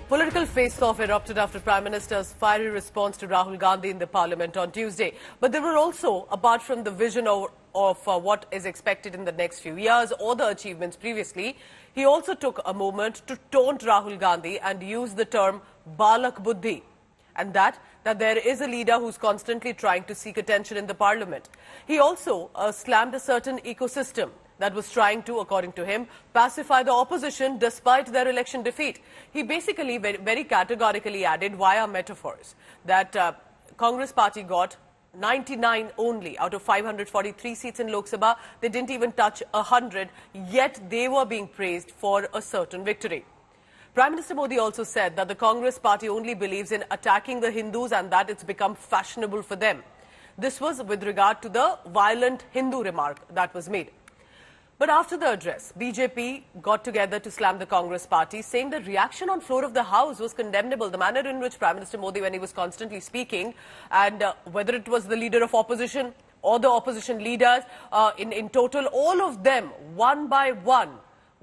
Political face-off erupted after Prime Minister's fiery response to Rahul Gandhi in the Parliament on Tuesday. But there were also, apart from the vision of what is expected in the next few years or the achievements previously, he also took a moment to taunt Rahul Gandhi and use the term Balak Buddhi. And that there is a leader who's constantly trying to seek attention in the Parliament. He also slammed a certain ecosystem that was trying to, according to him, pacify the opposition despite their election defeat. He basically very categorically added via metaphors that Congress party got 99 only out of 543 seats in Lok Sabha. They didn't even touch 100, yet they were being praised for a certain victory. Prime Minister Modi also said that the Congress party only believes in attacking the Hindus and that it's become fashionable for them. This was with regard to the violent Hindu remark that was made. But after the address, BJP got together to slam the Congress party, saying the reaction on floor of the House was condemnable. The manner in which Prime Minister Modi, when he was constantly speaking, and whether it was the leader of opposition or the opposition leaders, in total, all of them, one by one,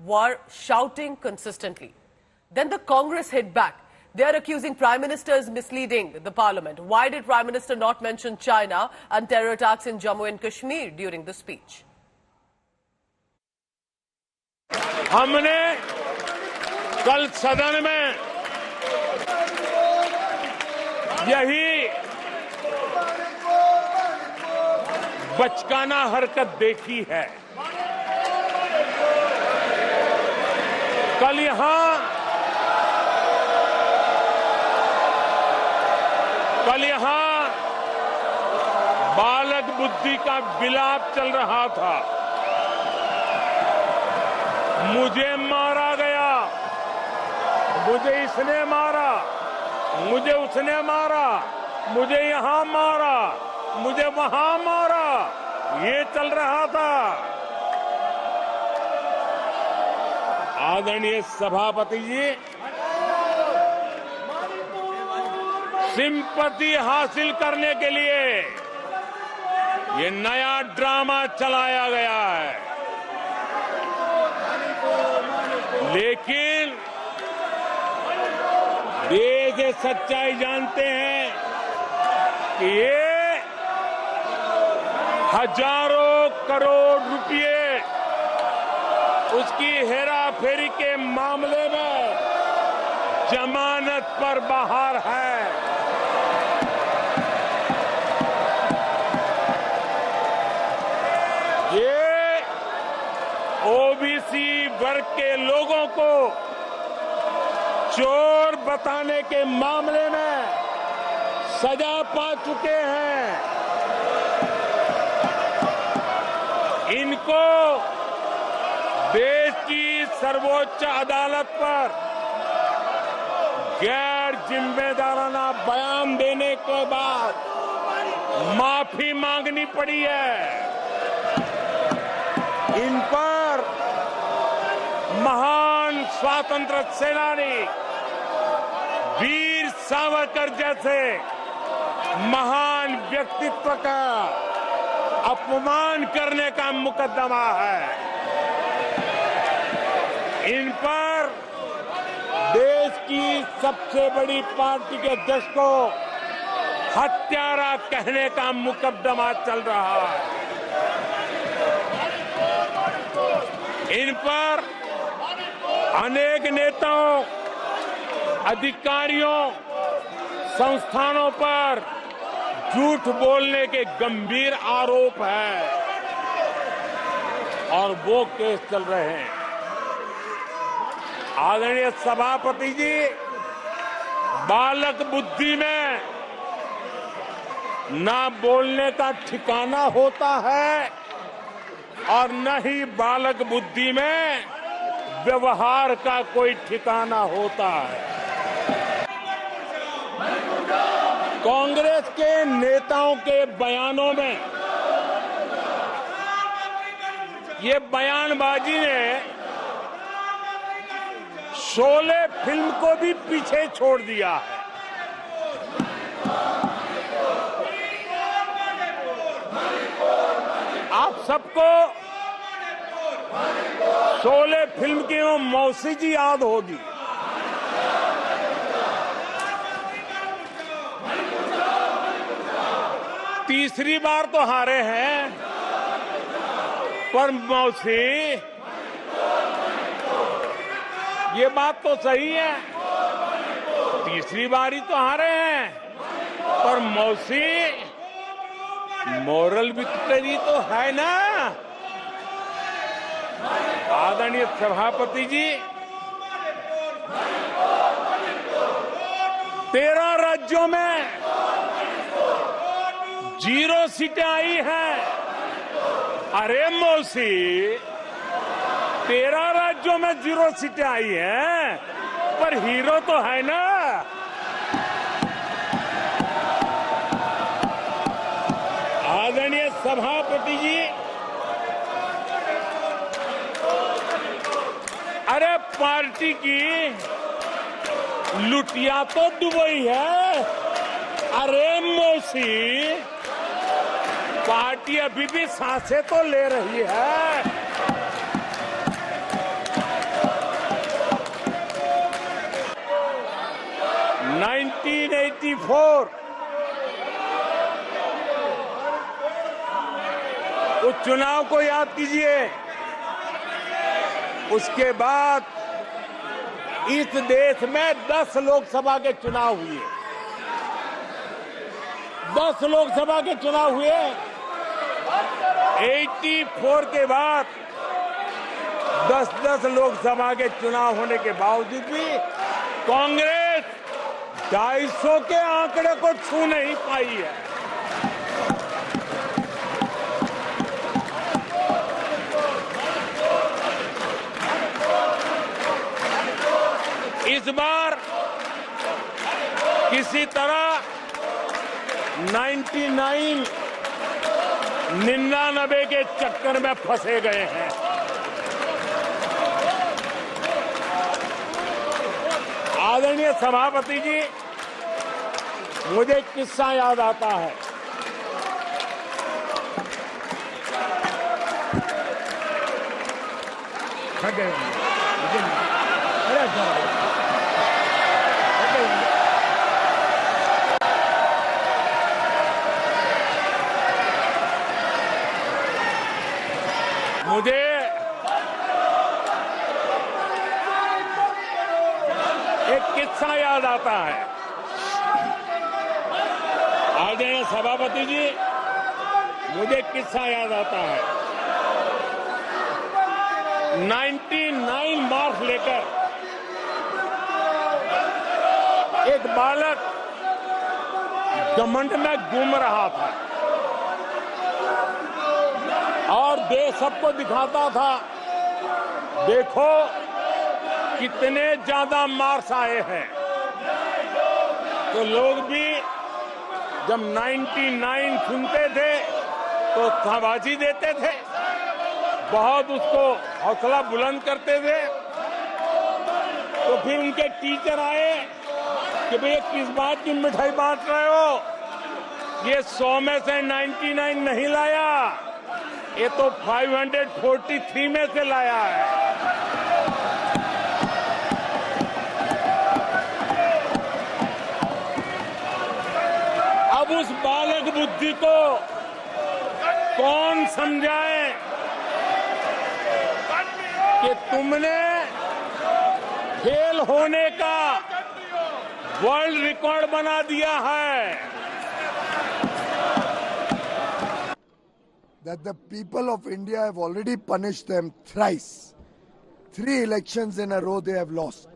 were shouting consistently. Then the Congress hit back. They are accusing Prime Ministers misleading the Parliament. Why did Prime Minister not mention China and terror attacks in Jammu and Kashmir during the speech? हमने कल सदन में यही बचकाना हरकत देखी है। कल यहां बालक बुद्धि का विलाप चल रहा था। मुझे मारा गया, मुझे इसने मारा, मुझे उसने मारा, मुझे यहां मारा, मुझे वहां मारा, ये चल रहा था। आदरणीय सभापति जी, सिंपैथी हासिल करने के लिए ये नया ड्रामा चलाया गया है। लेकिन देश ये सच्चाई जानते हैं कि ये हजारों करोड़ रुपए उसकी हेराफेरी के मामले में जमानत पर बाहर है। ये ओबीसी वर्ग के लोगों को चोर बताने के मामले में सजा पा चुके हैं। इनको देश की सर्वोच्च अदालत पर गैर जिम्मेदाराना बयान देने के बाद माफी मांगनी पड़ी है। इन पर महान स्वातंत्र सेनानी वीर सावरकर जैसे महान व्यक्तित्व का अपमान करने का मुकदमा है। इन पर देश की सबसे बड़ी पार्टी के अध्यक्ष को हत्यारा कहने का मुकदमा चल रहा है। इन पर अनेक नेताओं, अधिकारियों, संस्थानों पर झूठ बोलने के गंभीर आरोप हैं और वो केस चल रहे हैं। आदरणीय सभापति जी, बालक बुद्धि में ना बोलने का ठिकाना होता है और न ही बालक बुद्धि में व्यवहार का कोई ठिकाना होता है। कांग्रेस के नेताओं के बयानों में ये बयानबाजी ने शोले फिल्म को भी पीछे छोड़ दिया है। आप सबको शोले फिल्म की वो मौसी जी याद होगी। तीसरी बार तो हारे हैं, पर मौसी ये बात तो सही है, तीसरी बारी तो हारे हैं, पर मौसी मोरल विक्ट्री तो है ना। आदरणीय सभापति जी, 13 राज्यों में 0 सीटें आई हैं। अरे मौसी, 13 राज्यों में 0 सीटें आई हैं, पर हीरो तो है ना। आदरणीय सभापति जी, अरे पार्टी की लुटिया तो दुबई है। अरे मौसी, पार्टी अभी भी सांसें तो ले रही है। (1984) उस चुनाव को याद कीजिए। उसके बाद इस देश में 10 लोकसभा के चुनाव हुए। 10 लोकसभा के चुनाव हुए। 84 के बाद 10-10 लोकसभा के चुनाव होने के बावजूद भी कांग्रेस 250 के आंकड़े को छू नहीं पाई है। इस बार किसी तरह 99 के चक्कर में फंसे गए हैं। आदरणीय सभापति जी, मुझे एक किस्सा याद आता है। मुझे एक किस्सा याद आता है। आदरणीय सभापति जी, मुझे एक किस्सा याद आता है। 99 मार्क्स लेकर एक बालक घमंड में घूम रहा था और देश सबको दिखाता था, देखो कितने ज्यादा मार्क्स आए हैं। तो लोग भी जब 99 सुनते थे तो शाबाशी देते थे, बहुत उसको हौसला बुलंद करते थे। तो फिर उनके टीचर आए कि भैया किस बात की मिठाई बांट रहे हो, ये 100 में से 99 नहीं लाया, ये तो 543 में से लाया है। अब उस बालक बुद्धि को कौन समझाए कि तुमने फेल होने का वर्ल्ड रिकॉर्ड बना दिया है। That the people of India have already punished them thrice. 3 elections in a row they have lost.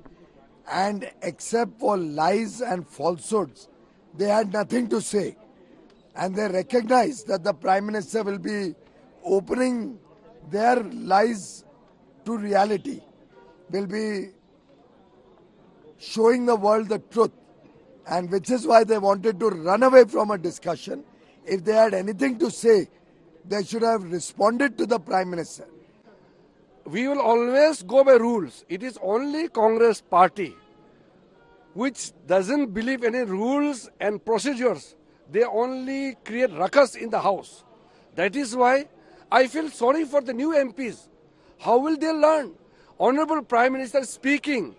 And except for lies and falsehoods, they had nothing to say. And they recognize that the Prime Minister will be opening their lies to reality, will be showing the world the truth. And which is why they wanted to run away from a discussion. If they had anything to say, they should have responded to the Prime Minister. We will always go by rules. It is only Congress party which doesn't believe any rules and procedures. They only create ruckus in the house. That is why I feel sorry for the new MPs. How will they learn? Honorable Prime Minister speaking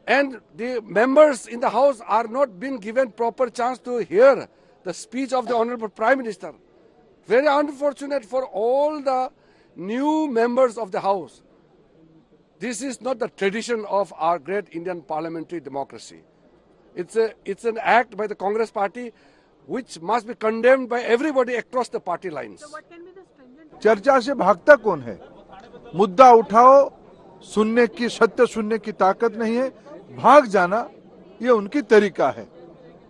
and the members in the house are not being given proper chance to hear the speech of the Honorable Prime Minister. Very unfortunate for all the new members of the House. This is not the tradition of our great Indian parliamentary democracy. It's an act by the Congress party which must be condemned by everybody across the party lines. So what can be the stringent... चर्चा से भागता कौन है? मुद्दा उठाओ, सुनने की, सत्य सुनने की ताकत नहीं है, भाग जाना ये उनकी तरीका है।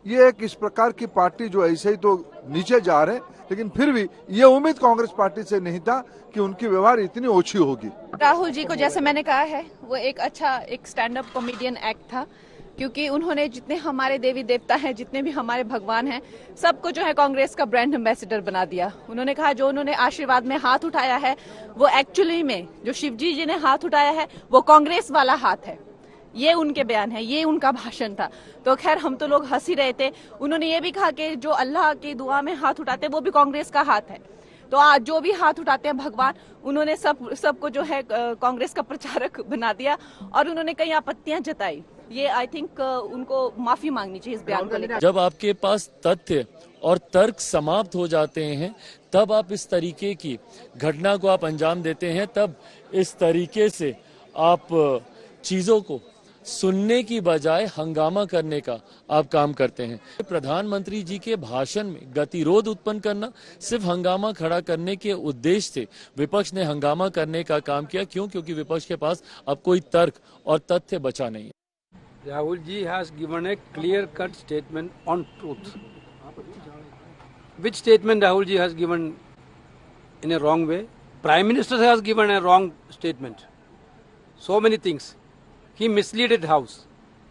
ये एक इस प्रकार की पार्टी जो ऐसे ही तो नीचे जा रहे हैं, लेकिन फिर भी ये उम्मीद कांग्रेस पार्टी से नहीं था कि उनकी व्यवहार इतनी ओछी होगी। राहुल जी को जैसे मैंने कहा है, वो एक स्टैंड अप कॉमेडियन एक्ट था, क्योंकि उन्होंने जितने हमारे देवी देवता हैं, जितने भी हमारे भगवान हैं, सबको जो है कांग्रेस का ब्रांड एम्बेसडर बना दिया। उन्होंने कहा जो उन्होंने आशीर्वाद में हाथ उठाया है, वो एक्चुअली में जो शिवजी जी ने हाथ उठाया है वो कांग्रेस वाला हाथ है। ये उनके बयान है, ये उनका भाषण था। तो खैर हम तो लोग हंस ही रहे थे। उन्होंने ये भी कहा कि जो अल्लाह की दुआ में हाथ उठाते हैं वो भी कांग्रेस का हाथ है। तो आज जो भी हाथ उठाते हैं भगवान, उन्होंने सबको जो है कांग्रेस का प्रचारक बना दिया और उन्होंने कई आपत्तियां जताई। ये आई थिंक उनको माफी मांगनी चाहिए इस बयान को लेकर। जब आपके पास तथ्य और तर्क समाप्त हो जाते हैं, तब आप इस तरीके की घटना को आप अंजाम देते हैं, तब इस तरीके से आप चीजों को सुनने की बजाय हंगामा करने का आप काम करते हैं। प्रधानमंत्री जी के भाषण में गतिरोध उत्पन्न करना, सिर्फ हंगामा खड़ा करने के उद्देश्य से विपक्ष ने हंगामा करने का काम किया। क्यों? क्योंकि विपक्ष के पास अब कोई तर्क और तथ्य बचा नहीं है। Rahul ji has given a clear-cut statement on truth. Which statement Rahul ji has given in a wrong way? Prime Minister has given a wrong statement. So many things. He misled House.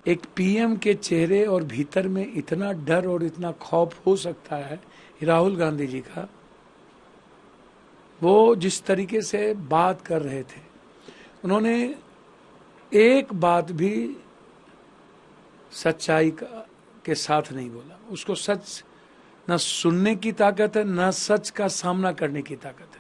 एक PM के चेहरे और भीतर में इतना डर और इतना खौफ हो सकता है राहुल गांधी जी का, वो जिस तरीके से बात कर रहे थे, उन्होंने एक बात भी सच्चाई के साथ नहीं बोला। उसको सच न सुनने की ताकत है, न सच का सामना करने की ताकत है।